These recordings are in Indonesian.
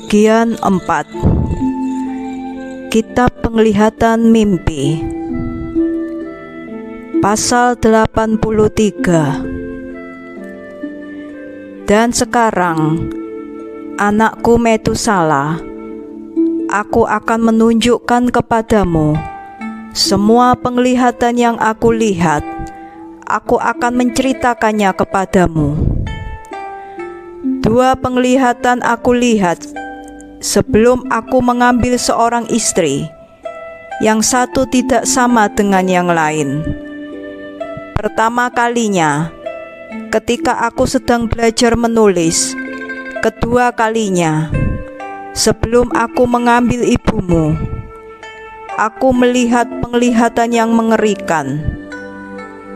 Bagian 4. Kitab Penglihatan Mimpi. Pasal 83. Dan sekarang, anakku Metusala, aku akan menunjukkan kepadamu semua penglihatan yang aku lihat. Aku akan menceritakannya kepadamu. 2 penglihatan aku lihat sebelum aku mengambil seorang istri, yang satu tidak sama dengan yang lain. Pertama kalinya, ketika aku sedang belajar menulis. Kedua kalinya, sebelum aku mengambil ibumu, aku melihat penglihatan yang mengerikan,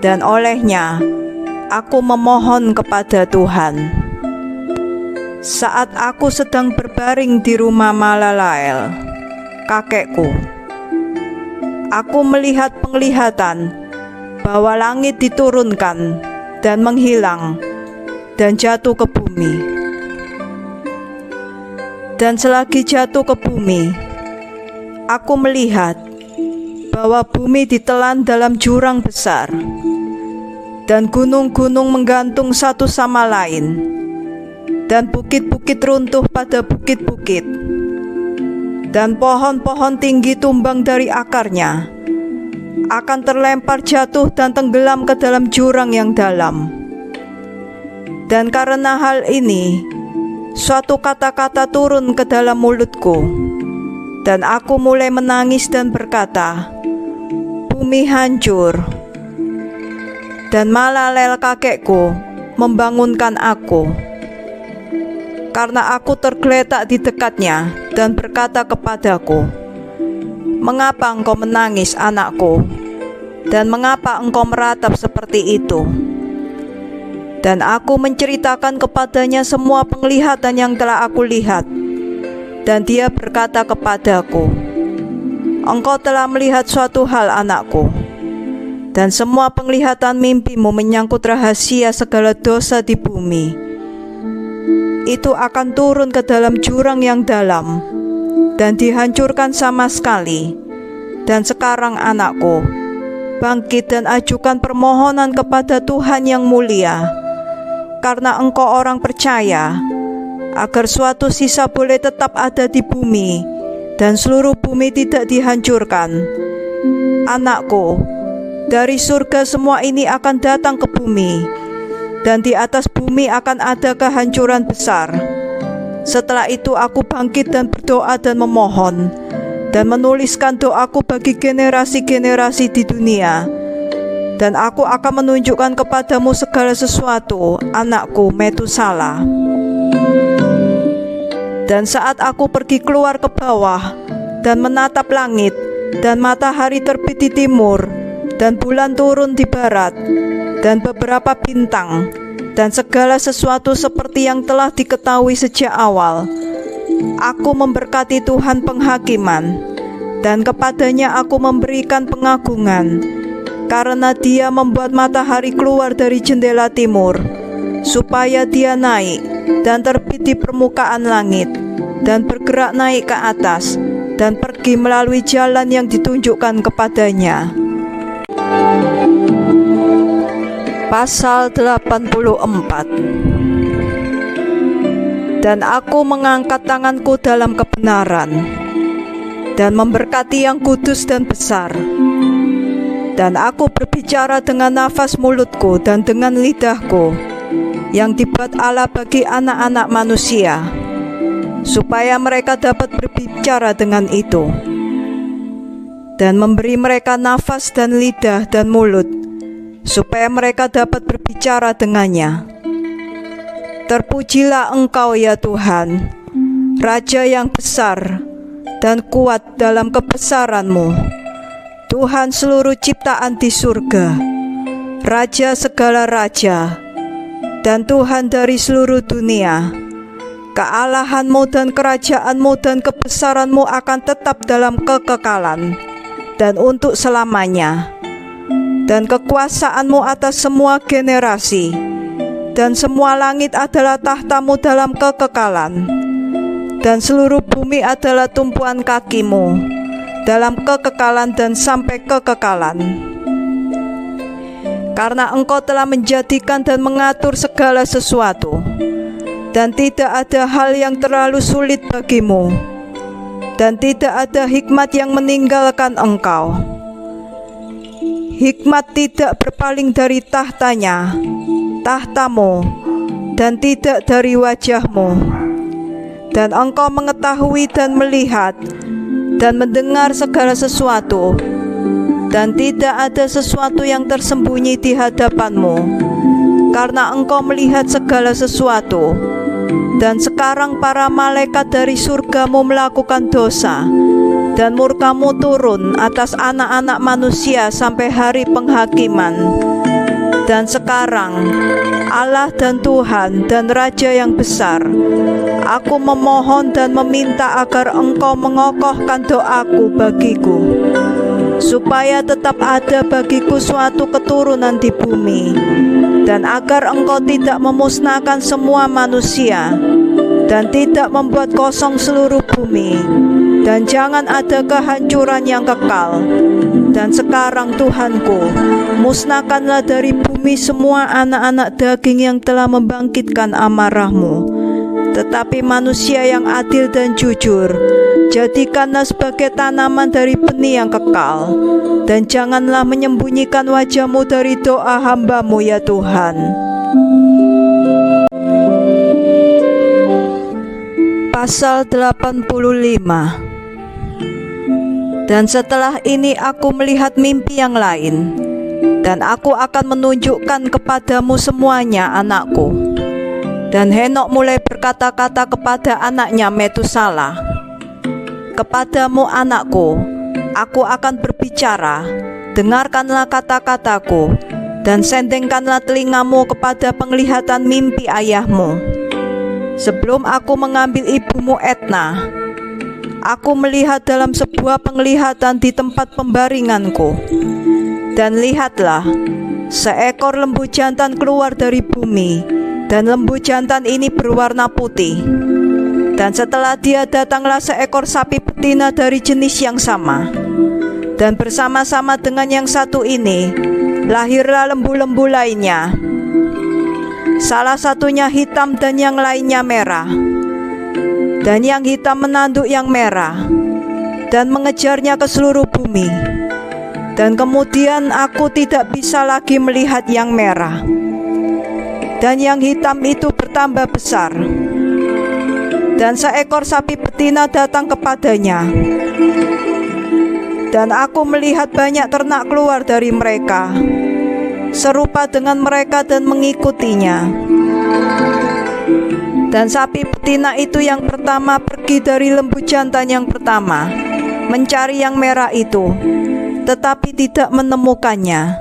dan olehnya aku memohon kepada Tuhan. Saat aku sedang berbaring di rumah Malalael, kakekku, aku melihat penglihatan bahwa langit diturunkan dan menghilang dan jatuh ke bumi. Dan selagi jatuh ke bumi, aku melihat bahwa bumi ditelan dalam jurang besar, dan gunung-gunung menggantung satu sama lain, dan bukit-bukit runtuh pada bukit-bukit, dan pohon-pohon tinggi tumbang dari akarnya, akan terlempar jatuh dan tenggelam ke dalam jurang yang dalam. Dan karena hal ini, suatu kata-kata turun ke dalam mulutku, dan aku mulai menangis dan berkata, "Bumi hancur." Dan Malalael kakekku membangunkan aku, karena aku tergeletak di dekatnya, dan berkata kepadaku, "Mengapa engkau menangis, anakku? Dan mengapa engkau meratap seperti itu?" Dan aku menceritakan kepadanya semua penglihatan yang telah aku lihat. Dan dia berkata kepadaku, "Engkau telah melihat suatu hal, anakku, dan semua penglihatan mimpimu menyangkut rahasia segala dosa di bumi. Itu akan turun ke dalam jurang yang dalam dan dihancurkan sama sekali. Dan sekarang, anakku, bangkit dan ajukan permohonan kepada Tuhan yang mulia, karena engkau orang percaya, agar suatu sisa boleh tetap ada di bumi dan seluruh bumi tidak dihancurkan. Anakku, dari surga semua ini akan datang ke bumi, dan di atas bumi akan ada kehancuran besar. Setelah itu aku bangkit dan berdoa dan memohon, dan menuliskan doaku bagi generasi-generasi di dunia. Dan aku akan menunjukkan kepadamu segala sesuatu, anakku Metusala." Dan saat aku pergi keluar ke bawah dan menatap langit, dan matahari terbit di timur, dan bulan turun di barat, dan beberapa bintang, dan segala sesuatu seperti yang telah diketahui sejak awal, aku memberkati Tuhan penghakiman, dan kepadanya aku memberikan pengagungan, karena dia membuat matahari keluar dari jendela timur, supaya dia naik dan terbit di permukaan langit, dan bergerak naik ke atas, dan pergi melalui jalan yang ditunjukkan kepadanya. Pasal 84. Dan aku mengangkat tanganku dalam kebenaran, dan memberkati yang kudus dan besar. Dan aku berbicara dengan nafas mulutku dan dengan lidahku, yang dibuat Allah bagi anak-anak manusia, supaya mereka dapat berbicara dengan itu, dan memberi mereka nafas dan lidah dan mulut, supaya mereka dapat berbicara dengannya. Terpujilah Engkau, ya Tuhan, Raja yang besar dan kuat dalam kebesaran-Mu, Tuhan seluruh ciptaan di surga, Raja segala raja, dan Tuhan dari seluruh dunia. Kealahan-Mu dan kerajaan-Mu dan kebesaran-Mu akan tetap dalam kekekalan dan untuk selamanya. Dan kekuasaan-Mu atas semua generasi, dan semua langit adalah tahta-Mu dalam kekekalan. dan seluruh bumi adalah tumpuan kaki-Mu dalam kekekalan dan sampai kekekalan. Karena Engkau telah menjadikan dan mengatur segala sesuatu, dan tidak ada hal yang terlalu sulit bagi-Mu, dan tidak ada hikmat yang meninggalkan Engkau. Hikmat tidak berpaling dari tahta-Mu, dan tidak dari wajah-Mu. Dan Engkau mengetahui dan melihat dan mendengar segala sesuatu, dan tidak ada sesuatu yang tersembunyi di hadapan-Mu, karena Engkau melihat segala sesuatu. Dan sekarang para malaikat dari surga-Mu melakukan dosa, dan murka-Mu turun atas anak-anak manusia sampai hari penghakiman. Dan sekarang Allah dan Tuhan dan Raja yang besar, aku memohon dan meminta agar Engkau mengokohkan doaku bagiku, supaya tetap ada bagiku suatu keturunan di bumi, dan agar Engkau tidak memusnahkan semua manusia, dan tidak membuat kosong seluruh bumi, dan jangan ada kehancuran yang kekal. Dan sekarang Tuhanku, musnahkanlah dari bumi semua anak-anak daging yang telah membangkitkan amarah-Mu, tetapi manusia yang adil dan jujur jadikanlah sebagai tanaman dari benih yang kekal. Dan janganlah menyembunyikan wajah-Mu dari doa hamba-Mu, ya Tuhan. Pasal 85. Dan setelah ini aku melihat mimpi yang lain, dan aku akan menunjukkan kepadamu semuanya, anakku. Dan Henok mulai berkata-kata kepada anaknya Metusala, kepadamu, anakku, aku akan berbicara, dengarkanlah kata-kataku, dan sendengkanlah telingamu kepada penglihatan mimpi ayahmu. Sebelum aku mengambil ibumu Etna, aku melihat dalam sebuah penglihatan di tempat pembaringanku, dan lihatlah, seekor lembu jantan keluar dari bumi, dan lembu jantan ini berwarna putih. Dan setelah dia datanglah seekor sapi betina dari jenis yang sama, dan bersama-sama dengan yang satu ini lahirlah lembu-lembu lainnya, salah satunya hitam dan yang lainnya merah. Dan yang hitam menanduk yang merah dan mengejarnya ke seluruh bumi. Dan kemudian aku tidak bisa lagi melihat yang merah, dan yang hitam itu bertambah besar. Dan seekor sapi betina datang kepadanya, dan aku melihat banyak ternak keluar dari mereka, serupa dengan mereka dan mengikutinya. Dan sapi betina itu yang pertama pergi dari lembu jantan yang pertama, mencari yang merah itu, tetapi tidak menemukannya,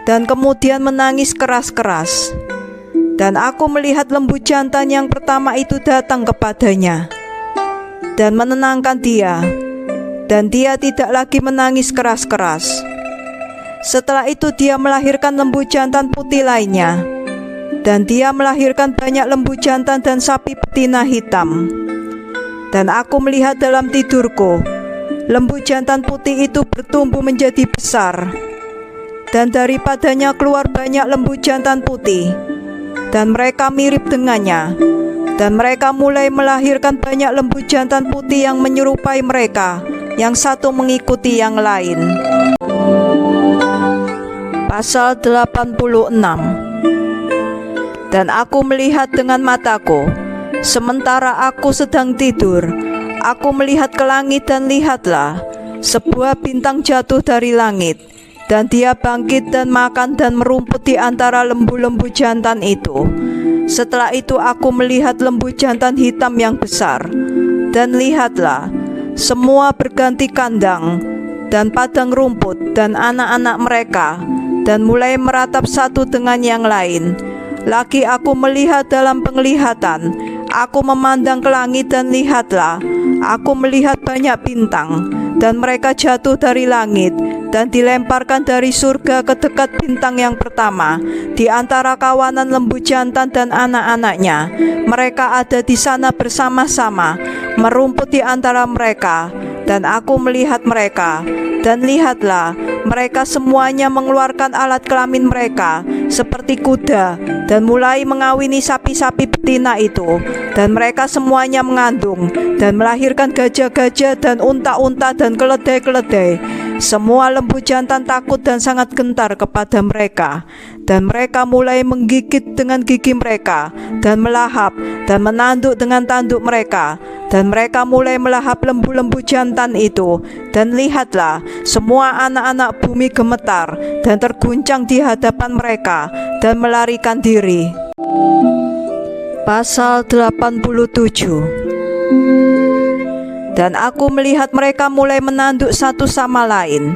dan kemudian menangis keras-keras. Dan aku melihat lembu jantan yang pertama itu datang kepadanya, dan menenangkan dia, dan dia tidak lagi menangis keras-keras. Setelah itu dia melahirkan lembu jantan putih lainnya, dan dia melahirkan banyak lembu jantan dan sapi betina hitam. Dan aku melihat dalam tidurku, lembu jantan putih itu bertumbuh menjadi besar, dan daripadanya keluar banyak lembu jantan putih, dan mereka mirip dengannya. Dan mereka mulai melahirkan banyak lembu jantan putih yang menyerupai mereka, yang satu mengikuti yang lain. Pasal 86. Dan aku melihat dengan mataku, sementara aku sedang tidur, aku melihat ke langit, dan lihatlah, sebuah bintang jatuh dari langit, dan dia bangkit dan makan dan merumput di antara lembu-lembu jantan itu. Setelah itu aku melihat lembu jantan hitam yang besar, dan lihatlah, semua berganti kandang dan padang rumput dan anak-anak mereka, dan mulai meratap satu dengan yang lain. Lagi aku melihat dalam penglihatan, aku memandang ke langit, dan lihatlah, aku melihat banyak bintang, dan mereka jatuh dari langit dan dilemparkan dari surga ke dekat bintang yang pertama, di antara kawanan lembu jantan dan anak-anaknya. Mereka ada di sana bersama-sama, merumput di antara mereka. Dan aku melihat mereka, dan lihatlah, mereka semuanya mengeluarkan alat kelamin mereka seperti kuda, dan mulai mengawini sapi-sapi betina itu. Dan mereka semuanya mengandung dan melahirkan gajah-gajah dan unta-unta dan keledai-keledai. Semua lembu jantan takut dan sangat gentar kepada mereka. Dan mereka mulai menggigit dengan gigi mereka, dan melahap, dan menanduk dengan tanduk mereka. Dan mereka mulai melahap lembu-lembu jantan itu. Dan lihatlah, semua anak-anak bumi gemetar dan terguncang di hadapan mereka, dan melarikan diri. Pasal 87. Dan aku melihat mereka mulai menanduk satu sama lain,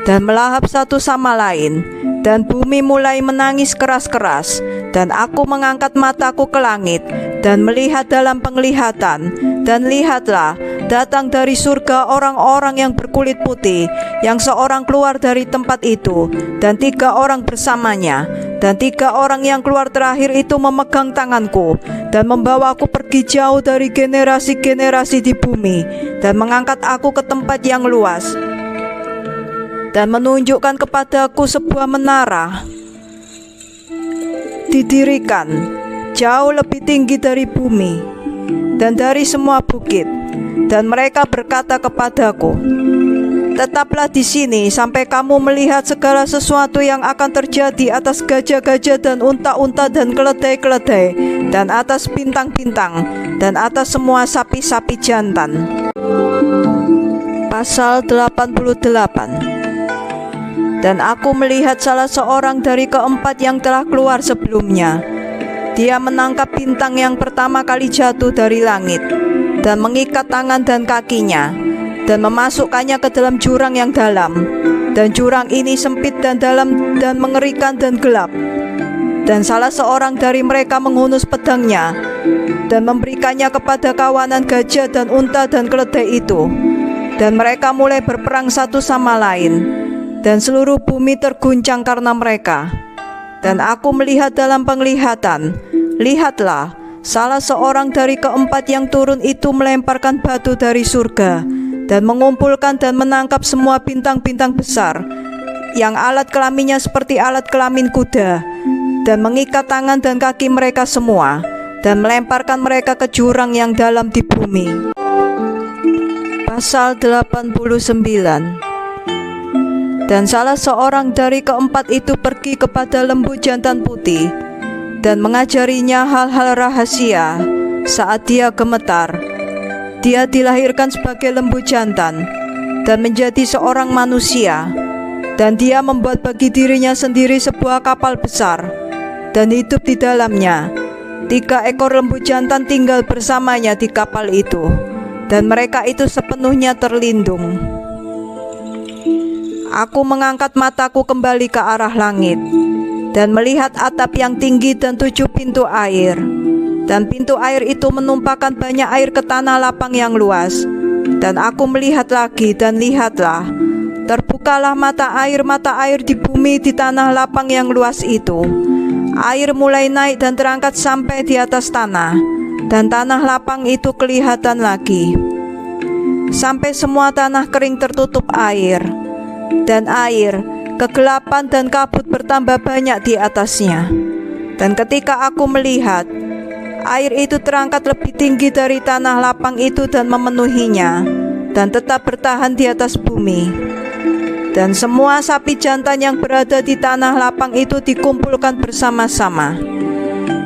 dan melahap satu sama lain, dan bumi mulai menangis keras-keras. Dan aku mengangkat mataku ke langit, dan melihat dalam penglihatan, dan lihatlah, datang dari surga orang-orang yang berkulit putih, yang seorang keluar dari tempat itu, dan 3 orang bersamanya. Dan 3 orang yang keluar terakhir itu memegang tanganku, dan membawaku pergi jauh dari generasi-generasi di bumi, dan mengangkat aku ke tempat yang luas, dan menunjukkan kepadaku sebuah menara didirikan jauh lebih tinggi dari bumi dan dari semua bukit. Dan mereka berkata kepadaku, tetaplah di sini sampai kamu melihat segala sesuatu yang akan terjadi atas gajah-gajah dan unta-unta dan keledai-keledai, dan atas bintang-bintang, dan atas semua sapi-sapi jantan. Pasal 88. Dan aku melihat salah seorang dari keempat yang telah keluar sebelumnya. Dia menangkap bintang yang pertama kali jatuh dari langit, dan mengikat tangan dan kakinya, dan memasukkannya ke dalam jurang yang dalam. Dan jurang ini sempit dan dalam dan mengerikan dan gelap. Dan salah seorang dari mereka menghunus pedangnya, dan memberikannya kepada kawanan gajah dan unta dan keledai itu. Dan mereka mulai berperang satu sama lain, dan seluruh bumi terguncang karena mereka. Dan aku melihat dalam penglihatan, lihatlah, salah seorang dari keempat yang turun itu melemparkan batu dari surga, dan mengumpulkan dan menangkap semua bintang-bintang besar, yang alat kelaminnya seperti alat kelamin kuda, dan mengikat tangan dan kaki mereka semua, dan melemparkan mereka ke jurang yang dalam di bumi. Pasal 89. Dan salah seorang dari keempat itu pergi kepada lembu jantan putih, dan mengajarinya hal-hal rahasia saat dia gemetar. Dia dilahirkan sebagai lembu jantan, dan menjadi seorang manusia. Dan dia membuat bagi dirinya sendiri sebuah kapal besar, dan hidup di dalamnya. 3 ekor lembu jantan tinggal bersamanya di kapal itu, dan mereka itu sepenuhnya terlindung. Aku mengangkat mataku kembali ke arah langit, dan melihat atap yang tinggi dan 7 pintu air. Dan pintu air itu menumpahkan banyak air ke tanah lapang yang luas. Dan aku melihat lagi, dan lihatlah, terbukalah mata air di bumi di tanah lapang yang luas itu. Air mulai naik dan terangkat sampai di atas tanah, dan tanah lapang itu kelihatan lagi, sampai semua tanah kering tertutup air. Dan air, kegelapan dan kabut bertambah banyak di atasnya. Dan ketika aku melihat, air itu terangkat lebih tinggi dari tanah lapang itu dan memenuhinya, dan tetap bertahan di atas bumi. Dan semua sapi jantan yang berada di tanah lapang itu dikumpulkan bersama-sama,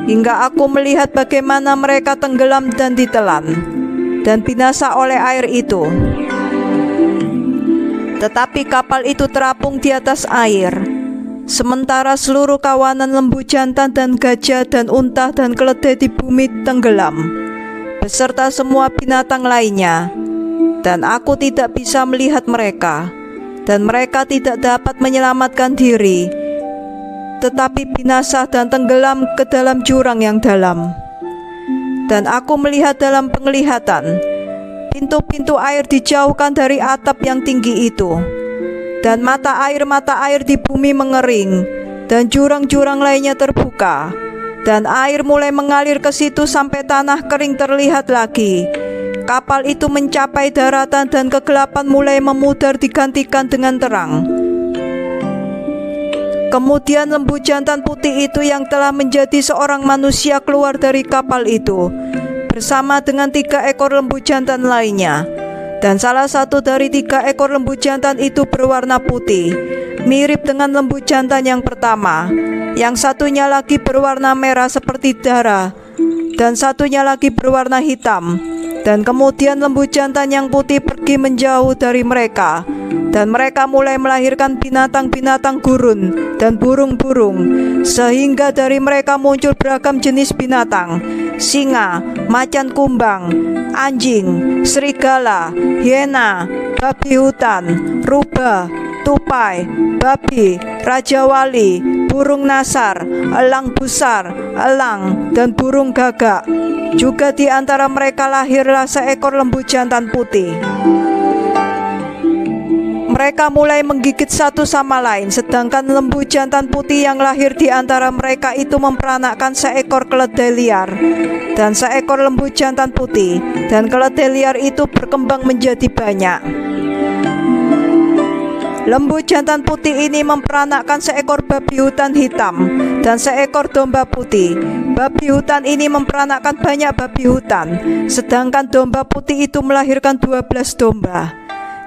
hingga aku melihat bagaimana mereka tenggelam dan ditelan, dan binasa oleh air itu. Tetapi kapal itu terapung di atas air, sementara seluruh kawanan lembu jantan dan gajah dan unta dan keledai di bumi tenggelam, beserta semua binatang lainnya. Dan aku tidak bisa melihat mereka, dan mereka tidak dapat menyelamatkan diri, tetapi binasa dan tenggelam ke dalam jurang yang dalam. Dan aku melihat dalam penglihatan, pintu-pintu air dijauhkan dari atap yang tinggi itu, dan mata air di bumi mengering, dan jurang-jurang lainnya terbuka, dan air mulai mengalir ke situ sampai tanah kering terlihat lagi. Kapal itu mencapai daratan dan kegelapan mulai memudar digantikan dengan terang. Kemudian lembu jantan putih itu yang telah menjadi seorang manusia keluar dari kapal itu bersama dengan 3 ekor lembu jantan lainnya. Dan salah satu dari 3 ekor lembu jantan itu berwarna putih, mirip dengan lembu jantan yang pertama. Yang satunya lagi berwarna merah seperti darah, dan satunya lagi berwarna hitam. Dan kemudian lembu jantan yang putih pergi menjauh dari mereka, dan mereka mulai melahirkan binatang-binatang gurun dan burung-burung, sehingga dari mereka muncul beragam jenis binatang: singa, macan kumbang, anjing, serigala, hiena, babi hutan, rubah, tupai, babi, raja wali, burung nasar, elang busar, elang, dan burung gagak. Juga di antara mereka lahirlah seekor lembu jantan putih. Mereka mulai menggigit satu sama lain, sedangkan lembu jantan putih yang lahir di antara mereka itu memperanakkan seekor keledai liar dan seekor lembu jantan putih, dan keledai liar itu berkembang menjadi banyak. Lembu jantan putih ini memperanakkan seekor babi hutan hitam dan seekor domba putih. Babi hutan ini memperanakkan banyak babi hutan, sedangkan domba putih itu melahirkan 12 domba.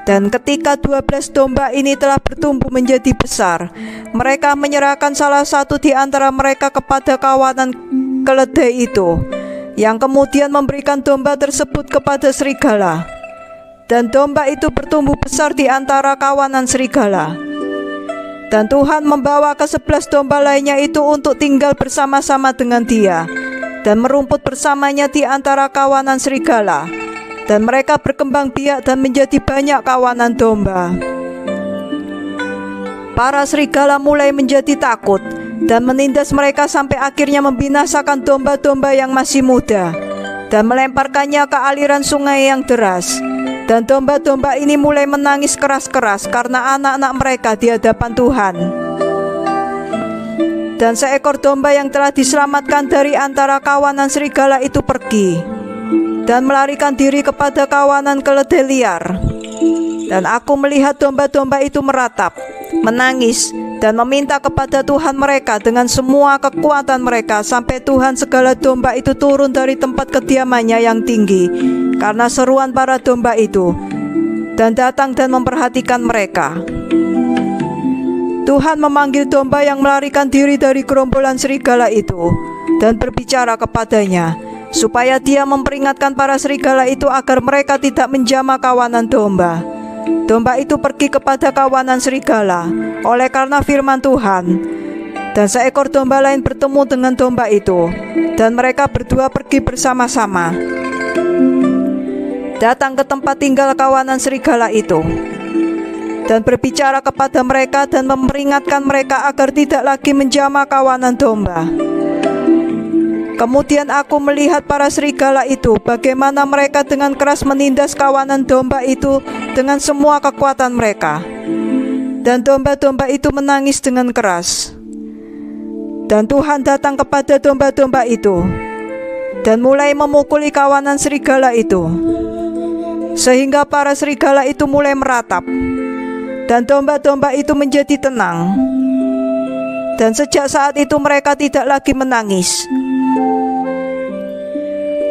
Dan ketika 12 domba ini telah bertumbuh menjadi besar, mereka menyerahkan salah satu di antara mereka kepada kawanan keledai itu, yang kemudian memberikan domba tersebut kepada serigala. Dan domba itu bertumbuh besar di antara kawanan serigala. Dan Tuhan membawa ke-11 domba lainnya itu untuk tinggal bersama-sama dengan dia, dan merumput bersamanya di antara kawanan serigala. Dan mereka berkembang biak dan menjadi banyak kawanan domba. Para serigala mulai menjadi takut dan menindas mereka sampai akhirnya membinasakan domba-domba yang masih muda, dan melemparkannya ke aliran sungai yang deras. Dan domba-domba ini mulai menangis keras-keras karena anak-anak mereka di hadapan Tuhan. Dan seekor domba yang telah diselamatkan dari antara kawanan serigala itu pergi dan melarikan diri kepada kawanan keledai liar. Dan aku melihat domba-domba itu meratap, menangis, dan meminta kepada Tuhan mereka dengan semua kekuatan mereka, sampai Tuhan segala domba itu turun dari tempat kediamannya yang tinggi karena seruan para domba itu, dan datang dan memperhatikan mereka. Tuhan memanggil domba yang melarikan diri dari gerombolan serigala itu dan berbicara kepadanya, supaya dia memperingatkan para serigala itu agar mereka tidak menjamah kawanan domba. Domba itu pergi kepada kawanan serigala oleh karena firman Tuhan. Dan seekor domba lain bertemu dengan domba itu, dan mereka berdua pergi bersama-sama, datang ke tempat tinggal kawanan serigala itu, dan berbicara kepada mereka dan memperingatkan mereka agar tidak lagi menjamah kawanan domba. Kemudian aku melihat para serigala itu, bagaimana mereka dengan keras menindas kawanan domba itu dengan semua kekuatan mereka. Dan domba-domba itu menangis dengan keras. Dan Tuhan datang kepada domba-domba itu dan mulai memukuli kawanan serigala itu, sehingga para serigala itu mulai meratap, dan domba-domba itu menjadi tenang. Dan sejak saat itu mereka tidak lagi menangis.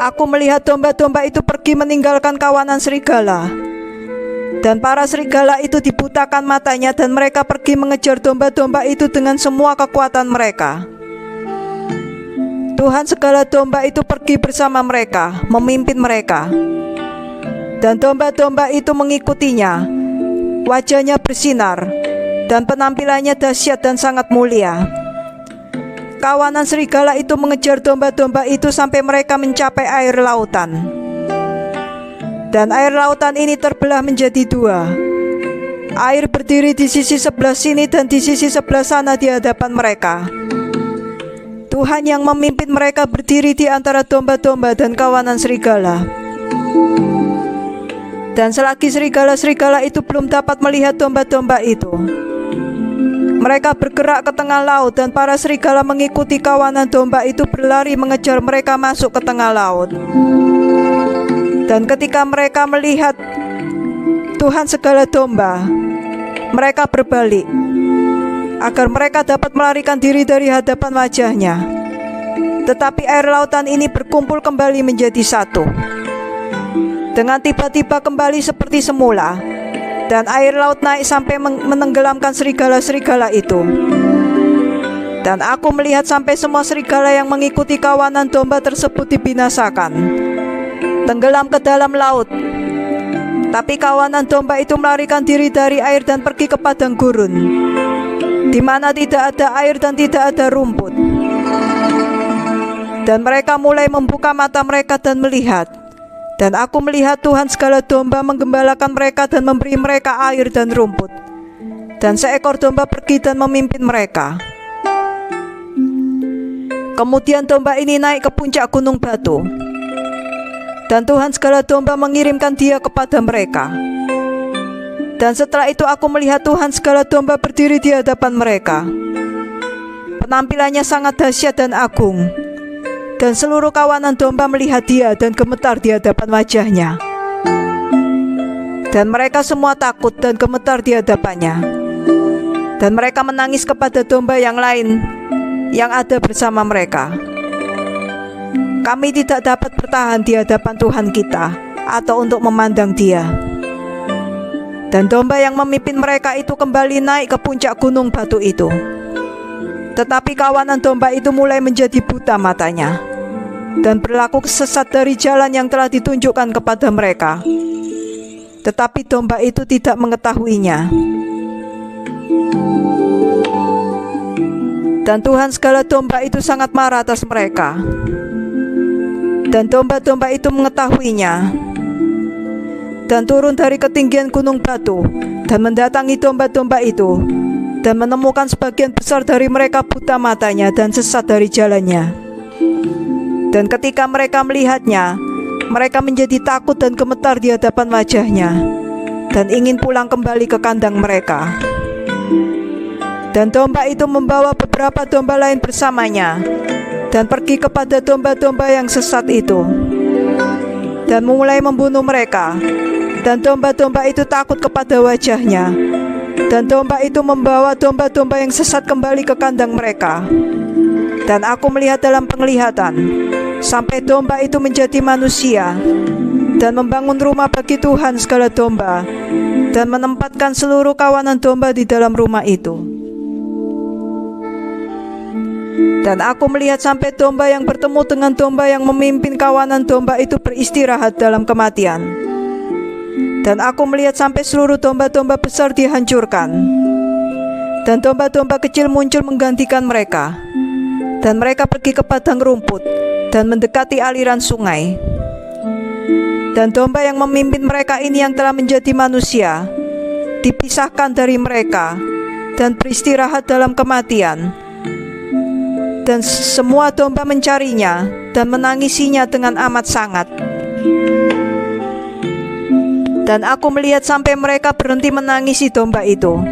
Aku melihat domba-domba itu pergi meninggalkan kawanan serigala, dan para serigala itu dibutakan matanya, dan mereka pergi mengejar domba-domba itu dengan semua kekuatan mereka. Tuhan segala domba itu pergi bersama mereka, memimpin mereka. Dan domba-domba itu mengikutinya. Wajahnya bersinar, dan penampilannya dahsyat dan sangat mulia. Kawanan serigala itu mengejar domba-domba itu sampai mereka mencapai air lautan. Dan air lautan ini terbelah menjadi 2. Air berdiri di sisi sebelah sini dan di sisi sebelah sana di hadapan mereka. Tuhan yang memimpin mereka berdiri di antara domba-domba dan kawanan serigala. Dan selagi serigala-serigala itu belum dapat melihat domba-domba itu, mereka bergerak ke tengah laut, dan para serigala mengikuti kawanan domba itu berlari mengejar mereka masuk ke tengah laut. Dan ketika mereka melihat Tuhan segala domba, mereka berbalik agar mereka dapat melarikan diri dari hadapan wajahnya. Tetapi air lautan ini berkumpul kembali menjadi satu, dengan tiba-tiba kembali seperti semula, dan air laut naik sampai menenggelamkan serigala-serigala itu. Dan aku melihat sampai semua serigala yang mengikuti kawanan domba tersebut dibinasakan, tenggelam ke dalam laut. Tapi kawanan domba itu melarikan diri dari air dan pergi ke padang gurun, di mana tidak ada air dan tidak ada rumput. Dan mereka mulai membuka mata mereka dan melihat. Dan aku melihat Tuhan segala domba menggembalakan mereka dan memberi mereka air dan rumput. Dan seekor domba pergi dan memimpin mereka. Kemudian domba ini naik ke puncak gunung batu, dan Tuhan segala domba mengirimkan dia kepada mereka. Dan setelah itu aku melihat Tuhan segala domba berdiri di hadapan mereka. Penampilannya sangat dahsyat dan agung, dan seluruh kawanan domba melihat dia dan gemetar di hadapan wajahnya. Dan mereka semua takut dan gemetar di hadapannya. Dan mereka menangis kepada domba yang lain yang ada bersama mereka. Kami tidak dapat bertahan di hadapan Tuhan kita atau untuk memandang dia. Dan domba yang memimpin mereka itu kembali naik ke puncak gunung batu itu. Tetapi kawanan domba itu mulai menjadi buta matanya, dan berlaku sesat dari jalan yang telah ditunjukkan kepada mereka. Tetapi domba itu tidak mengetahuinya. Dan Tuhan segala domba itu sangat marah atas mereka. Dan domba-domba itu mengetahuinya, dan turun dari ketinggian gunung batu, dan mendatangi domba-domba itu, dan menemukan sebagian besar dari mereka buta matanya dan sesat dari jalannya. Dan ketika mereka melihatnya, mereka menjadi takut dan gemetar di hadapan wajahnya, dan ingin pulang kembali ke kandang mereka. Dan domba itu membawa beberapa domba lain bersamanya, dan pergi kepada domba-domba yang sesat itu, dan mulai membunuh mereka. Dan domba-domba itu takut kepada wajahnya, dan domba itu membawa domba-domba yang sesat kembali ke kandang mereka. Dan aku melihat dalam penglihatan sampai domba itu menjadi manusia, dan membangun rumah bagi Tuhan segala domba, dan menempatkan seluruh kawanan domba di dalam rumah itu. Dan aku melihat sampai domba yang bertemu dengan domba yang memimpin kawanan domba itu beristirahat dalam kematian. Dan aku melihat sampai seluruh domba-domba besar dihancurkan, dan domba-domba kecil muncul menggantikan mereka. Dan mereka pergi ke padang rumput dan mendekati aliran sungai. Dan domba yang memimpin mereka ini yang telah menjadi manusia dipisahkan dari mereka dan beristirahat dalam kematian. Dan semua domba mencarinya dan menangisinya dengan amat sangat. Dan aku melihat sampai mereka berhenti menangisi domba itu.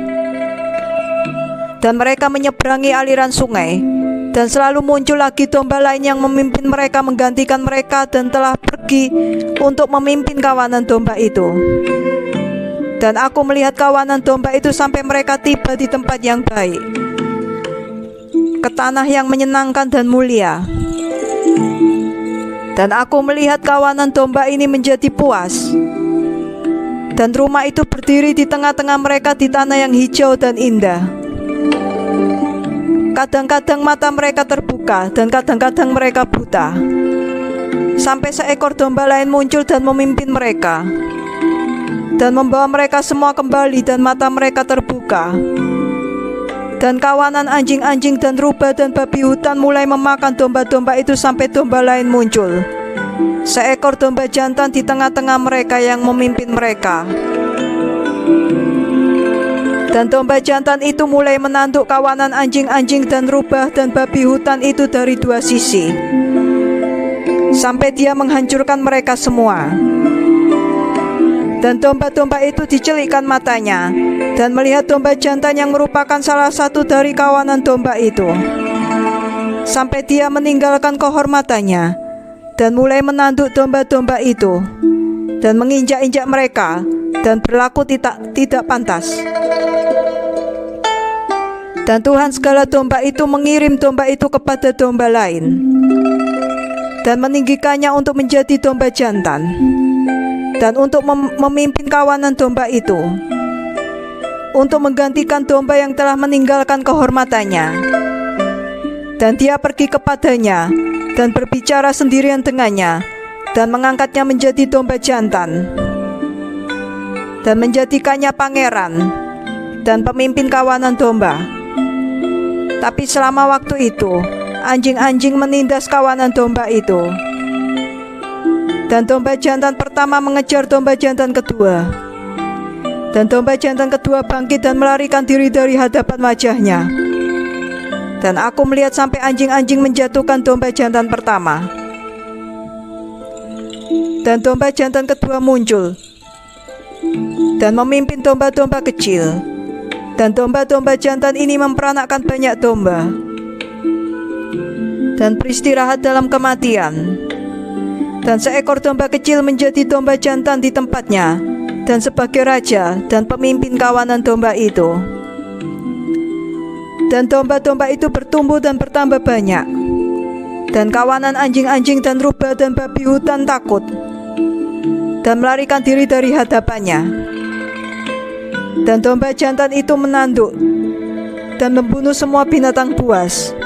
Dan mereka menyeberangi aliran sungai, dan selalu muncul lagi domba lain yang memimpin mereka menggantikan mereka, dan telah pergi untuk memimpin kawanan domba itu. Dan aku melihat kawanan domba itu sampai mereka tiba di tempat yang baik, ke tanah yang menyenangkan dan mulia. Dan aku melihat kawanan domba ini menjadi puas, dan rumah itu berdiri di tengah-tengah mereka di tanah yang hijau dan indah. Kadang-kadang mata mereka terbuka, dan kadang-kadang mereka buta. Sampai seekor domba lain muncul dan memimpin mereka, dan membawa mereka semua kembali, dan mata mereka terbuka. Dan kawanan anjing-anjing dan rubah dan babi hutan mulai memakan domba-domba itu sampai domba lain muncul, seekor domba jantan di tengah-tengah mereka yang memimpin mereka. Dan domba jantan itu mulai menanduk kawanan anjing-anjing dan rubah dan babi hutan itu dari dua sisi, sampai dia menghancurkan mereka semua. Dan domba-domba itu dicelikkan matanya dan melihat domba jantan yang merupakan salah satu dari kawanan domba itu, sampai dia meninggalkan kehormatannya dan mulai menanduk domba-domba itu dan menginjak-injak mereka dan berlaku tidak pantas. Dan Tuhan segala domba itu mengirim domba itu kepada domba lain dan meninggikannya untuk menjadi domba jantan dan untuk memimpin kawanan domba itu, untuk menggantikan domba yang telah meninggalkan kehormatannya. Dan dia pergi kepadanya dan berbicara sendirian dengannya dan mengangkatnya menjadi domba jantan dan menjadikannya pangeran dan pemimpin kawanan domba. Tapi selama waktu itu, anjing-anjing menindas kawanan domba itu. Dan domba jantan pertama mengejar domba jantan kedua. Dan domba jantan kedua bangkit dan melarikan diri dari hadapan wajahnya. Dan aku melihat sampai anjing-anjing menjatuhkan domba jantan pertama. Dan domba jantan kedua muncul dan memimpin domba-domba kecil. Dan domba-domba jantan ini memperanakkan banyak domba dan beristirahat dalam kematian. Dan seekor domba kecil menjadi domba jantan di tempatnya dan sebagai raja dan pemimpin kawanan domba itu. Dan domba-domba itu bertumbuh dan bertambah banyak. Dan kawanan anjing-anjing dan rubah dan babi hutan takut dan melarikan diri dari hadapannya. Dan domba jantan itu menanduk dan membunuh semua binatang buas.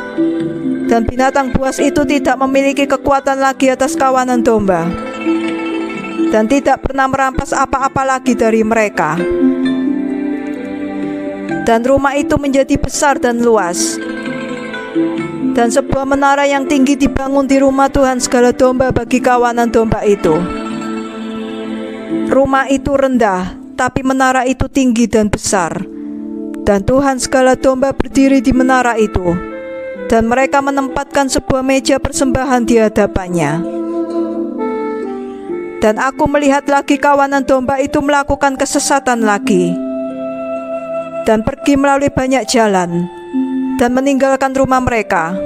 Dan binatang buas itu tidak memiliki kekuatan lagi atas kawanan domba, dan tidak pernah merampas apa-apa lagi dari mereka. Dan rumah itu menjadi besar dan luas. Dan sebuah menara yang tinggi dibangun di rumah Tuhan segala domba bagi kawanan domba itu. Rumah itu rendah, tapi menara itu tinggi dan besar. Dan Tuhan segala domba berdiri di menara itu. Dan mereka menempatkan sebuah meja persembahan di hadapannya. Dan aku melihat lagi kawanan domba itu melakukan kesesatan lagi, dan pergi melalui banyak jalan, dan meninggalkan rumah mereka.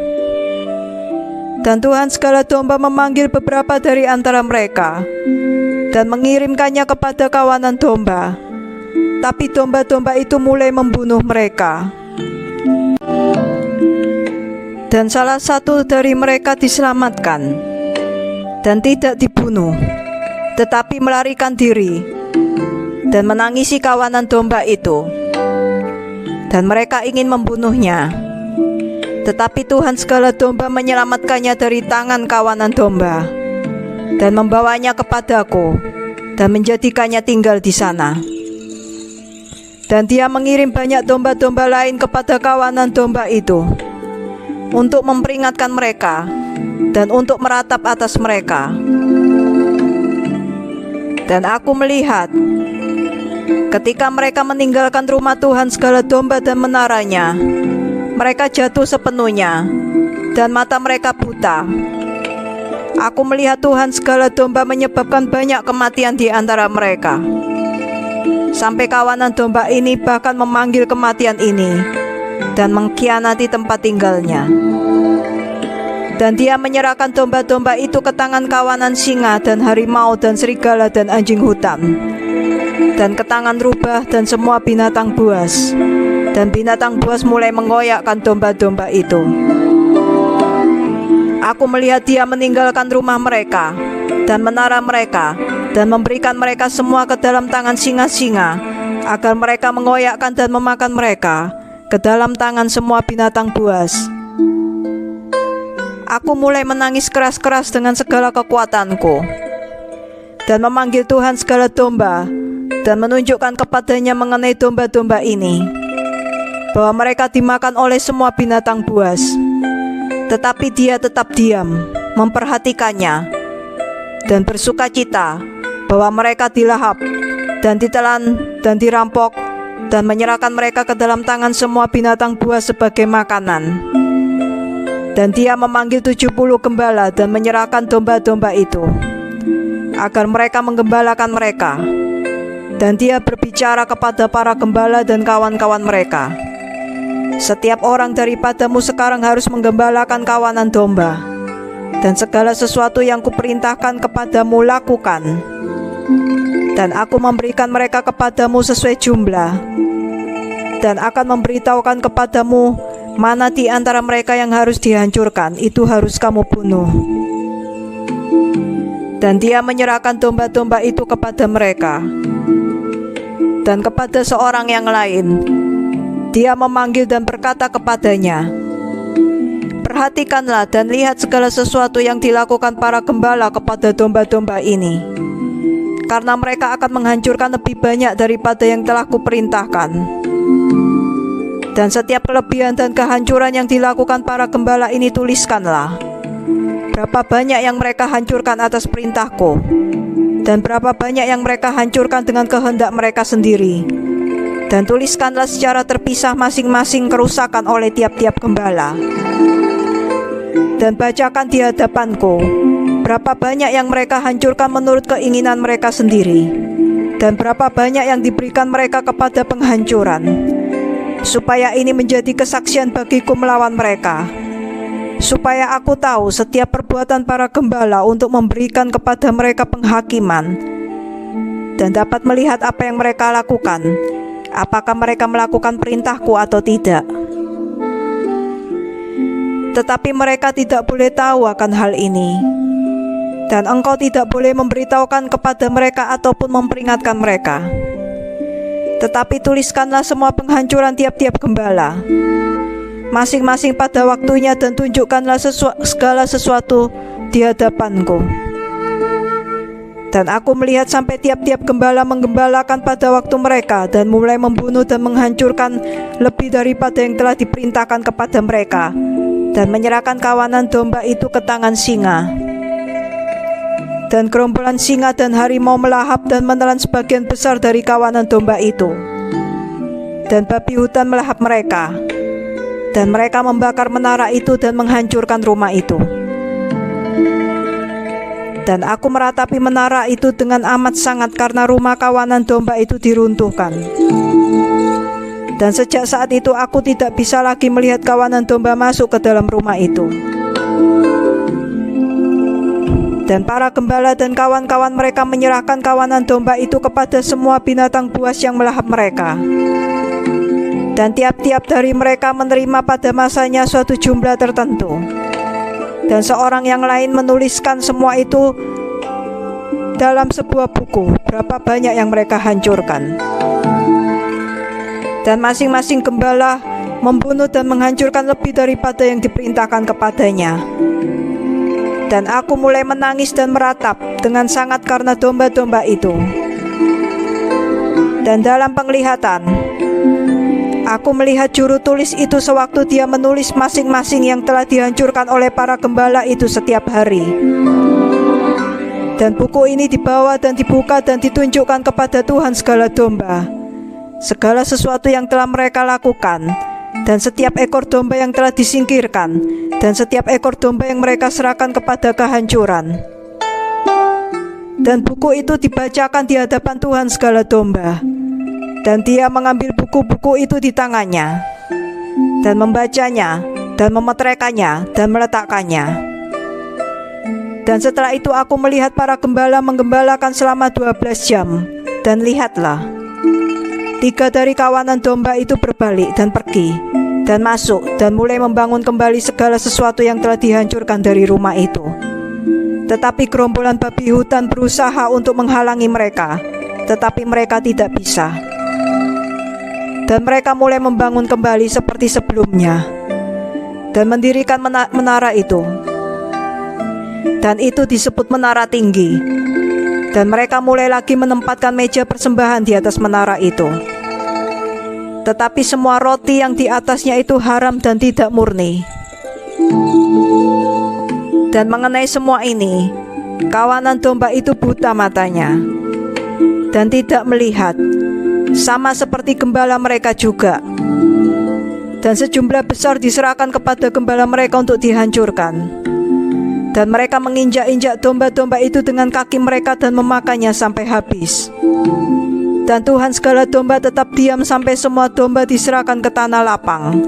Dan Tuhan segala domba memanggil beberapa dari antara mereka, dan mengirimkannya kepada kawanan domba. Tapi domba-domba itu mulai membunuh mereka. Dan salah satu dari mereka diselamatkan dan tidak dibunuh, tetapi melarikan diri dan menangisi kawanan domba itu. Dan mereka ingin membunuhnya. Tetapi Tuhan segala domba menyelamatkannya dari tangan kawanan domba dan membawanya kepadaku dan menjadikannya tinggal di sana. Dan dia mengirim banyak domba-domba lain kepada kawanan domba itu untuk memperingatkan mereka dan untuk meratap atas mereka. Dan aku melihat ketika mereka meninggalkan rumah Tuhan segala domba dan menaranya, mereka jatuh sepenuhnya dan mata mereka buta. Aku melihat Tuhan segala domba menyebabkan banyak kematian di antara mereka, sampai kawanan domba ini bahkan memanggil kematian ini dan mengkhianati tempat tinggalnya. Dan dia menyerahkan domba-domba itu ke tangan kawanan singa dan harimau dan serigala dan anjing hutan, dan ke tangan rubah dan semua binatang buas. Dan binatang buas mulai mengoyakkan domba-domba itu. Aku melihat dia meninggalkan rumah mereka dan menara mereka, dan memberikan mereka semua ke dalam tangan singa-singa, agar mereka mengoyakkan dan memakan mereka ke dalam tangan semua binatang buas. Aku mulai menangis keras-keras dengan segala kekuatanku, dan memanggil Tuhan segala domba, dan menunjukkan kepadanya mengenai domba-domba ini, bahwa mereka dimakan oleh semua binatang buas. Tetapi dia tetap diam, memperhatikannya, dan bersukacita bahwa mereka dilahap, dan ditelan, dan dirampok, dan menyerahkan mereka ke dalam tangan semua binatang buas sebagai makanan. Dan dia memanggil 70 gembala dan menyerahkan domba-domba itu, agar mereka menggembalakan mereka, Dan dia berbicara kepada para gembala dan kawan-kawan mereka, "Setiap orang daripadamu sekarang harus menggembalakan kawanan domba, dan segala sesuatu yang kuperintahkan kepadamu lakukan. Dan aku memberikan mereka kepadamu sesuai jumlah, dan akan memberitahukan kepadamu mana di antara mereka yang harus dihancurkan, itu harus kamu bunuh." Dan dia menyerahkan domba-domba itu kepada mereka. Dan kepada seorang yang lain, dia memanggil dan berkata kepadanya, "Perhatikanlah dan lihat segala sesuatu yang dilakukan para gembala kepada domba-domba ini, karena mereka akan menghancurkan lebih banyak daripada yang telah kuperintahkan. Dan setiap kelebihan dan kehancuran yang dilakukan para gembala ini tuliskanlah. Berapa banyak yang mereka hancurkan atas perintahku, dan berapa banyak yang mereka hancurkan dengan kehendak mereka sendiri. Dan tuliskanlah secara terpisah masing-masing kerusakan oleh tiap-tiap gembala. Dan bacakan di hadapanku berapa banyak yang mereka hancurkan menurut keinginan mereka sendiri, dan berapa banyak yang diberikan mereka kepada penghancuran, supaya ini menjadi kesaksian bagiku melawan mereka, supaya aku tahu setiap perbuatan para gembala untuk memberikan kepada mereka penghakiman, dan dapat melihat apa yang mereka lakukan, apakah mereka melakukan perintahku atau tidak. Tetapi mereka tidak boleh tahu akan hal ini, dan engkau tidak boleh memberitahukan kepada mereka ataupun memperingatkan mereka. Tetapi tuliskanlah semua penghancuran tiap-tiap gembala, masing-masing pada waktunya, dan tunjukkanlah segala sesuatu di hadapanku. Dan aku melihat sampai tiap-tiap gembala menggembalakan pada waktu mereka, dan mulai membunuh dan menghancurkan lebih daripada yang telah diperintahkan kepada mereka, dan menyerahkan kawanan domba itu ke tangan singa. Dan gerombolan singa dan harimau melahap dan menelan sebagian besar dari kawanan domba itu, dan babi hutan melahap mereka. Dan mereka membakar menara itu dan menghancurkan rumah itu. Dan aku meratapi menara itu dengan amat sangat, karena rumah kawanan domba itu diruntuhkan. Dan sejak saat itu aku tidak bisa lagi melihat kawanan domba masuk ke dalam rumah itu. Dan para gembala dan kawan-kawan mereka menyerahkan kawanan domba itu kepada semua binatang buas yang melahap mereka. Dan tiap-tiap dari mereka menerima pada masanya suatu jumlah tertentu. Dan seorang yang lain menuliskan semua itu dalam sebuah buku, berapa banyak yang mereka hancurkan. Dan masing-masing gembala membunuh dan menghancurkan lebih daripada yang diperintahkan kepadanya. Dan aku mulai menangis dan meratap dengan sangat karena domba-domba itu. Dan dalam penglihatan, aku melihat juru tulis itu sewaktu dia menulis masing-masing yang telah dihancurkan oleh para gembala itu setiap hari. Dan buku ini dibawa dan dibuka dan ditunjukkan kepada Tuhan segala domba, segala sesuatu yang telah mereka lakukan, dan setiap ekor domba yang telah disingkirkan, dan setiap ekor domba yang mereka serahkan kepada kehancuran. Dan buku itu dibacakan di hadapan Tuhan segala domba. Dan dia mengambil buku-buku itu di tangannya, dan membacanya, dan memeteraikannya, dan meletakkannya. Dan setelah itu aku melihat para gembala menggembalakan selama 12 jam. Dan lihatlah, 3 dari kawanan domba itu berbalik dan pergi, dan masuk, dan mulai membangun kembali segala sesuatu yang telah dihancurkan dari rumah itu. Tetapi gerombolan babi hutan berusaha untuk menghalangi mereka, tetapi mereka tidak bisa. Dan mereka mulai membangun kembali seperti sebelumnya, dan mendirikan menara itu. Dan itu disebut menara tinggi. Dan mereka mulai lagi menempatkan meja persembahan di atas menara itu. Tetapi semua roti yang di atasnya itu haram dan tidak murni. Dan mengenai semua ini, kawanan domba itu buta matanya, dan tidak melihat, sama seperti gembala mereka juga. Dan sejumlah besar diserahkan kepada gembala mereka untuk dihancurkan. Dan mereka menginjak-injak domba-domba itu dengan kaki mereka dan memakannya sampai habis. Dan Tuhan segala domba tetap diam sampai semua domba diserahkan ke tanah lapang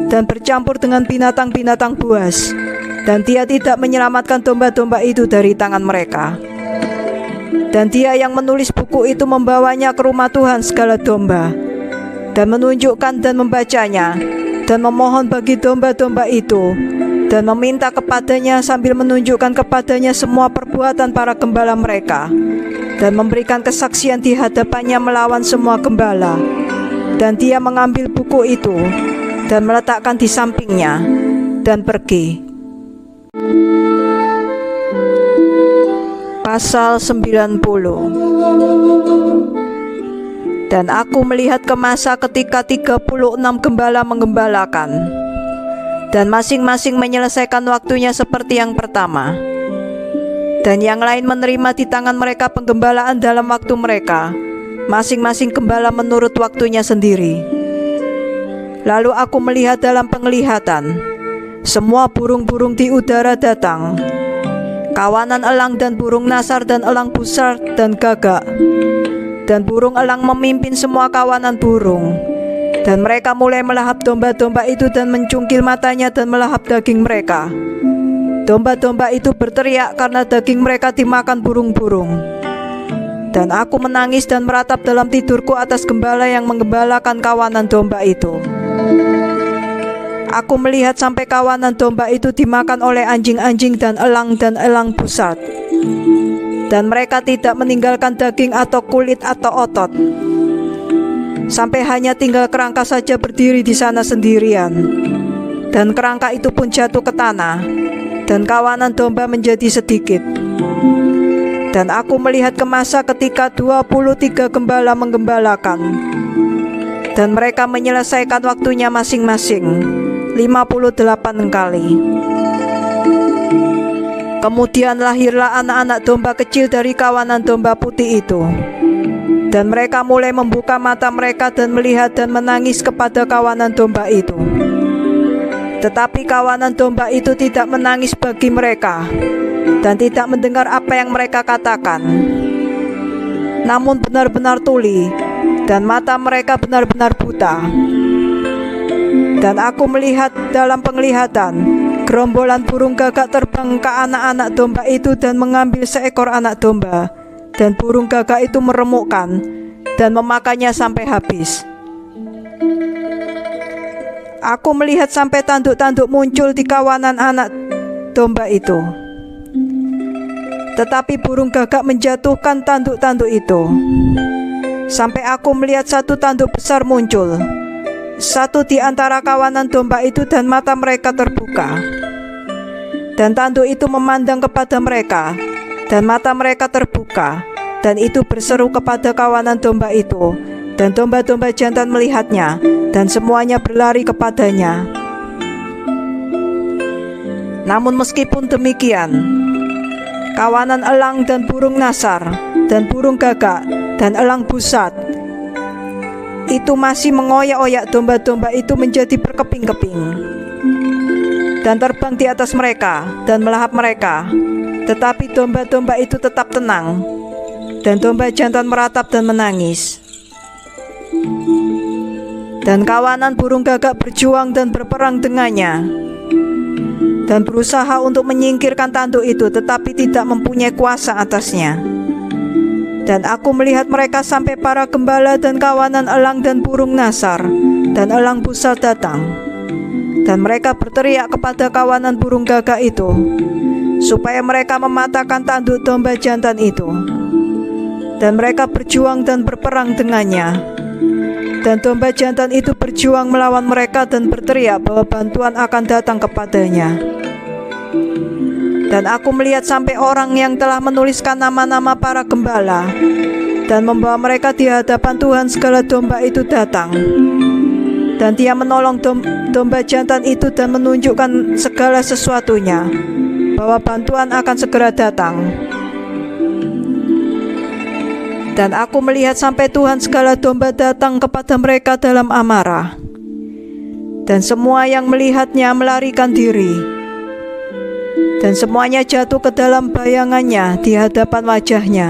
dan bercampur dengan binatang-binatang buas. Dan Dia tidak menyelamatkan domba-domba itu dari tangan mereka. Dan Dia yang menulis buku itu membawanya ke rumah Tuhan segala domba, dan menunjukkan dan membacanya, dan memohon bagi domba-domba itu, dan meminta kepadanya sambil menunjukkan kepadanya semua perbuatan para gembala mereka, dan memberikan kesaksian di hadapannya melawan semua gembala. Dan Dia mengambil buku itu dan meletakkan di sampingnya dan pergi. Pasal 90. Dan aku melihat ke masa ketika 36 gembala menggembalakan, dan masing-masing menyelesaikan waktunya seperti yang pertama. Dan yang lain menerima di tangan mereka penggembalaan dalam waktu mereka, masing-masing gembala menurut waktunya sendiri. Lalu aku melihat dalam penglihatan, semua burung-burung di udara datang, kawanan elang dan burung nasar dan elang busar dan gagak. Dan burung elang memimpin semua kawanan burung. Dan mereka mulai melahap domba-domba itu dan mencungkil matanya dan melahap daging mereka. Domba-domba itu berteriak karena daging mereka dimakan burung-burung. Dan aku menangis dan meratap dalam tidurku atas gembala yang menggembalakan kawanan domba itu. Aku melihat sampai kawanan domba itu dimakan oleh anjing-anjing dan elang pusat. Dan mereka tidak meninggalkan daging atau kulit atau otot, sampai hanya tinggal kerangka saja berdiri di sana sendirian. Dan kerangka itu pun jatuh ke tanah, dan kawanan domba menjadi sedikit. Dan aku melihat ke masa ketika 23 gembala menggembalakan, dan mereka menyelesaikan waktunya masing-masing 58 kali. Kemudian lahirlah anak-anak domba kecil dari kawanan domba putih itu. Dan mereka mulai membuka mata mereka dan melihat dan menangis kepada kawanan domba itu. Tetapi kawanan domba itu tidak menangis bagi mereka, dan tidak mendengar apa yang mereka katakan. Namun benar-benar tuli, dan mata mereka benar-benar buta. Dan aku melihat dalam penglihatan, gerombolan burung gagak terbang ke anak-anak domba itu dan mengambil seekor anak domba. Dan burung gagak itu meremukkan dan memakannya sampai habis. Aku melihat sampai tanduk-tanduk muncul di kawanan anak domba itu. Tetapi burung gagak menjatuhkan tanduk-tanduk itu. Sampai aku melihat satu tanduk besar muncul, satu di antara kawanan domba itu, dan mata mereka terbuka. Dan tanduk itu memandang kepada mereka, dan mata mereka terbuka, dan itu berseru kepada kawanan domba itu. Dan domba-domba jantan melihatnya, dan semuanya berlari kepadanya. Namun meskipun demikian, kawanan elang dan burung nasar, dan burung gagak, dan elang busat itu masih mengoyak-oyak domba-domba itu menjadi berkeping-keping, dan terbang di atas mereka, dan melahap mereka. Tetapi domba-domba itu tetap tenang, dan domba jantan meratap dan menangis. Dan kawanan burung gagak berjuang dan berperang dengannya, dan berusaha untuk menyingkirkan tanduk itu, tetapi tidak mempunyai kuasa atasnya. Dan aku melihat mereka sampai para gembala dan kawanan elang dan burung nasar dan elang busar datang. Dan mereka berteriak kepada kawanan burung gagak itu, supaya mereka mematahkan tanduk domba jantan itu. Dan mereka berjuang dan berperang dengannya. Dan domba jantan itu berjuang melawan mereka dan berteriak bahwa bantuan akan datang kepadanya. Dan aku melihat sampai orang yang telah menuliskan nama-nama para gembala dan membawa mereka di hadapan Tuhan segala domba itu datang. Dan Dia menolong domba jantan itu dan menunjukkan segala sesuatunya, bahwa bantuan akan segera datang. Dan aku melihat sampai Tuhan segala domba datang kepada mereka dalam amarah. Dan semua yang melihatnya melarikan diri. Dan semuanya jatuh ke dalam bayangannya di hadapan wajahnya.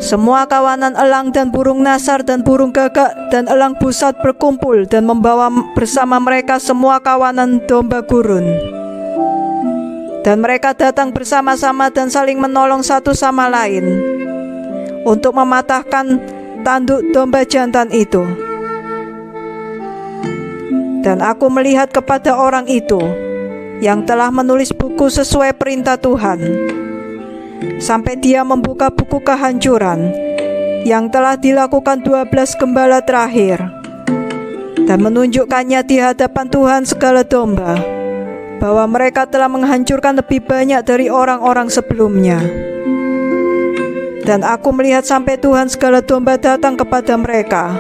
Semua kawanan elang dan burung nasar dan burung gagak dan elang pusat berkumpul dan membawa bersama mereka semua kawanan domba gurun. Dan mereka datang bersama-sama dan saling menolong satu sama lain untuk mematahkan tanduk domba jantan itu. Dan aku melihat kepada orang itu yang telah menulis buku sesuai perintah Tuhan, sampai dia membuka buku kehancuran yang telah dilakukan 12 gembala terakhir, dan menunjukkannya di hadapan Tuhan segala domba, bahwa mereka telah menghancurkan lebih banyak dari orang-orang sebelumnya. Dan aku melihat sampai Tuhan segala domba datang kepada mereka,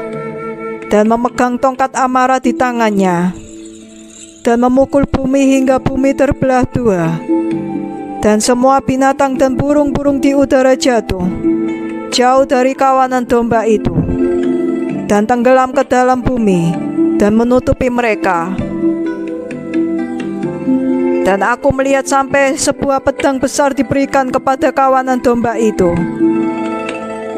dan memegang tongkat amarah di tangannya, dan memukul bumi hingga bumi terbelah dua. Dan semua binatang dan burung-burung di udara jatuh jauh dari kawanan domba itu, dan tenggelam ke dalam bumi dan menutupi mereka. Dan aku melihat sampai sebuah pedang besar diberikan kepada kawanan domba itu.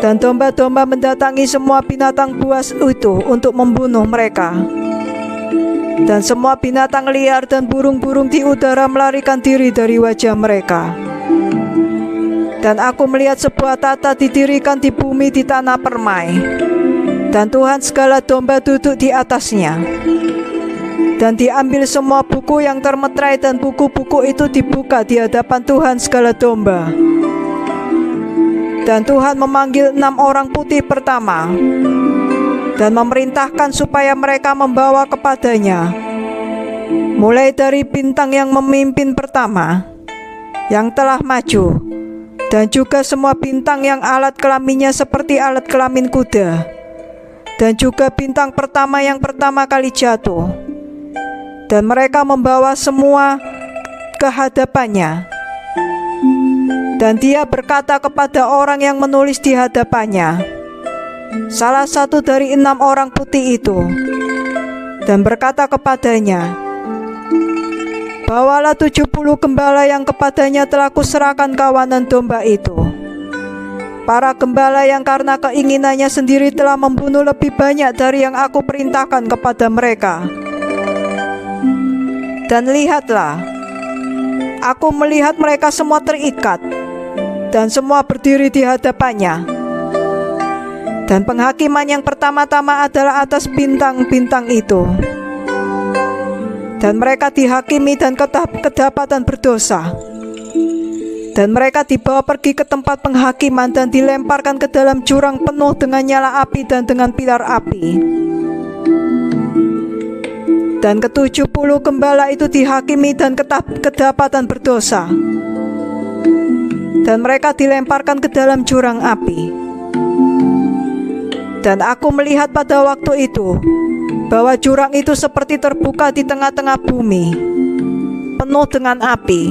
Dan domba-domba mendatangi semua binatang buas itu untuk membunuh mereka. Dan semua binatang liar dan burung-burung di udara melarikan diri dari wajah mereka. Dan aku melihat sebuah tata didirikan di bumi di tanah permai, dan Tuhan segala domba duduk di atasnya. Dan diambil semua buku yang termeterai, dan buku-buku itu dibuka di hadapan Tuhan segala domba. Dan Tuhan memanggil 6 orang putih pertama, dan memerintahkan supaya mereka membawa kepadanya, mulai dari bintang yang memimpin pertama, yang telah maju, dan juga semua bintang yang alat kelaminnya seperti alat kelamin kuda, dan juga bintang pertama yang pertama kali jatuh. Dan mereka membawa semua ke hadapannya. Dan dia berkata kepada orang yang menulis di hadapannya, salah satu dari 6 orang putih itu, dan berkata kepadanya, bawalah 70 gembala yang kepadanya telah kuserahkan kawanan domba itu. Para gembala yang karena keinginannya sendiri telah membunuh lebih banyak dari yang aku perintahkan kepada mereka. Dan lihatlah, aku melihat mereka semua terikat, dan semua berdiri di hadapannya. Dan penghakiman yang pertama-tama adalah atas bintang-bintang itu. Dan mereka dihakimi dan kedapatan berdosa. Dan mereka dibawa pergi ke tempat penghakiman dan dilemparkan ke dalam jurang penuh dengan nyala api dan dengan pilar api. Dan ke-70 gembala itu dihakimi dan kedapatan berdosa. Dan mereka dilemparkan ke dalam jurang api. Dan aku melihat pada waktu itu bahwa jurang itu seperti terbuka di tengah-tengah bumi, penuh dengan api.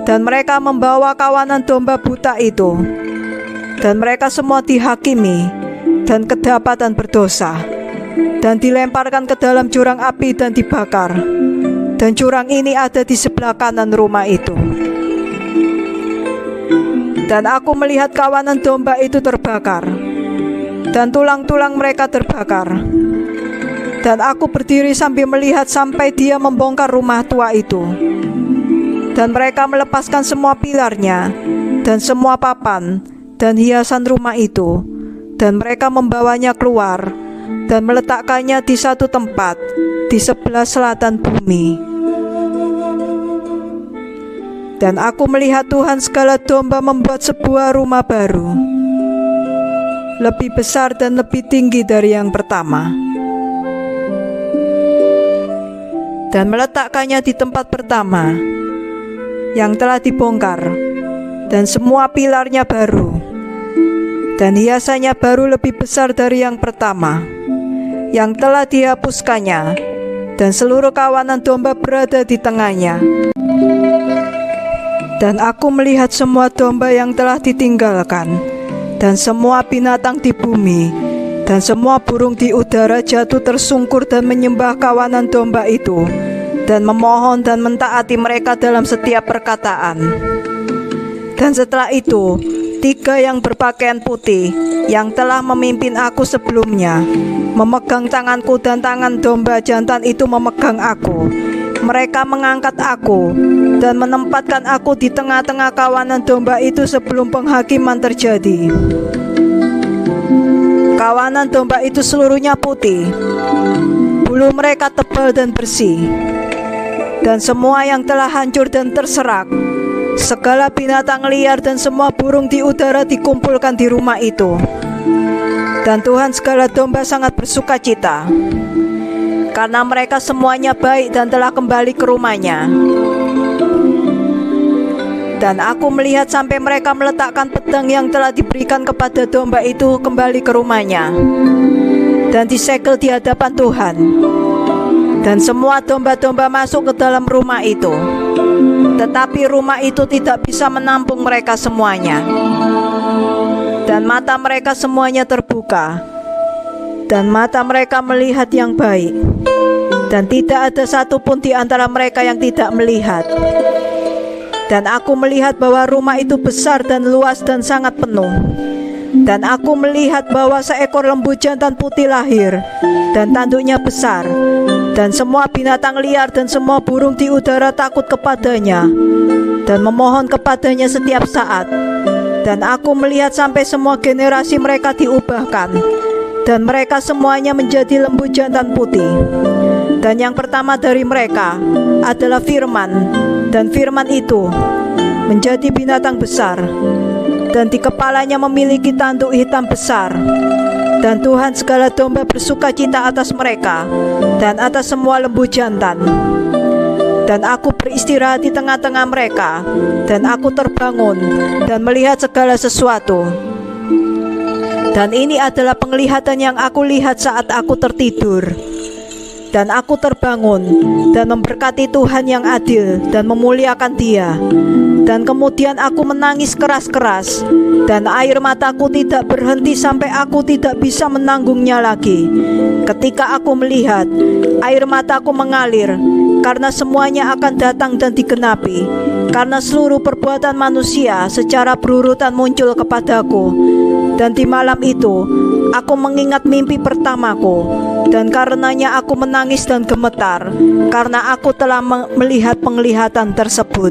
Dan mereka membawa kawanan domba buta itu, dan mereka semua dihakimi dan kedapatan berdosa, dan dilemparkan ke dalam jurang api dan dibakar. Dan jurang ini ada di sebelah kanan rumah itu. Dan aku melihat kawanan domba itu terbakar, dan tulang-tulang mereka terbakar. Dan aku berdiri sambil melihat sampai dia membongkar rumah tua itu. Dan mereka melepaskan semua pilarnya, dan semua papan, dan hiasan rumah itu. Dan mereka membawanya keluar, dan meletakkannya di satu tempat, di sebelah selatan bumi. Dan aku melihat Tuhan segala domba membuat sebuah rumah baru, lebih besar dan lebih tinggi dari yang pertama, dan meletakkannya di tempat pertama yang telah dibongkar, dan semua pilarnya baru, dan hiasannya baru lebih besar dari yang pertama, yang telah dihapuskannya, dan seluruh kawanan domba berada di tengahnya. Dan aku melihat semua domba yang telah ditinggalkan, dan semua binatang di bumi, dan semua burung di udara jatuh tersungkur dan menyembah kawanan domba itu, dan memohon dan mentaati mereka dalam setiap perkataan. Dan setelah itu, 3 yang berpakaian putih yang telah memimpin aku sebelumnya memegang tanganku, dan tangan domba jantan itu memegang aku. Mereka mengangkat aku dan menempatkan aku di tengah-tengah kawanan domba itu sebelum penghakiman terjadi. Kawanan domba itu seluruhnya putih, bulu mereka tebal dan bersih, dan semua yang telah hancur dan terserak, segala binatang liar dan semua burung di udara dikumpulkan di rumah itu. Dan Tuhan segala domba sangat bersuka cita, karena mereka semuanya baik dan telah kembali ke rumahnya. Dan aku melihat sampai mereka meletakkan pedang yang telah diberikan kepada domba itu kembali ke rumahnya, dan disegel di hadapan Tuhan. Dan semua domba-domba masuk ke dalam rumah itu, tetapi rumah itu tidak bisa menampung mereka semuanya. Dan mata mereka semuanya terbuka, dan mata mereka melihat yang baik, dan tidak ada satupun di antara mereka yang tidak melihat. Dan aku melihat bahwa rumah itu besar dan luas dan sangat penuh. Dan aku melihat bahwa seekor lembu jantan putih lahir, dan tanduknya besar, dan semua binatang liar dan semua burung di udara takut kepadanya dan memohon kepadanya setiap saat. Dan aku melihat sampai semua generasi mereka diubahkan, dan mereka semuanya menjadi lembu jantan putih. Dan yang pertama dari mereka adalah firman, dan firman itu menjadi binatang besar, dan di kepalanya memiliki tanduk hitam besar. Dan Tuhan segala domba bersuka cita atas mereka dan atas semua lembu jantan. Dan aku beristirahat di tengah-tengah mereka, dan aku terbangun dan melihat segala sesuatu. Dan ini adalah penglihatan yang aku lihat saat aku tertidur. Dan aku terbangun dan memberkati Tuhan yang adil dan memuliakan Dia. Dan kemudian aku menangis keras-keras, dan air mataku tidak berhenti sampai aku tidak bisa menanggungnya lagi. Ketika aku melihat, air mataku mengalir, karena semuanya akan datang dan digenapi, karena seluruh perbuatan manusia secara berurutan muncul kepadaku. Dan di malam itu aku mengingat mimpi pertamaku, dan karenanya aku menangis dan gemetar, karena aku telah melihat penglihatan tersebut.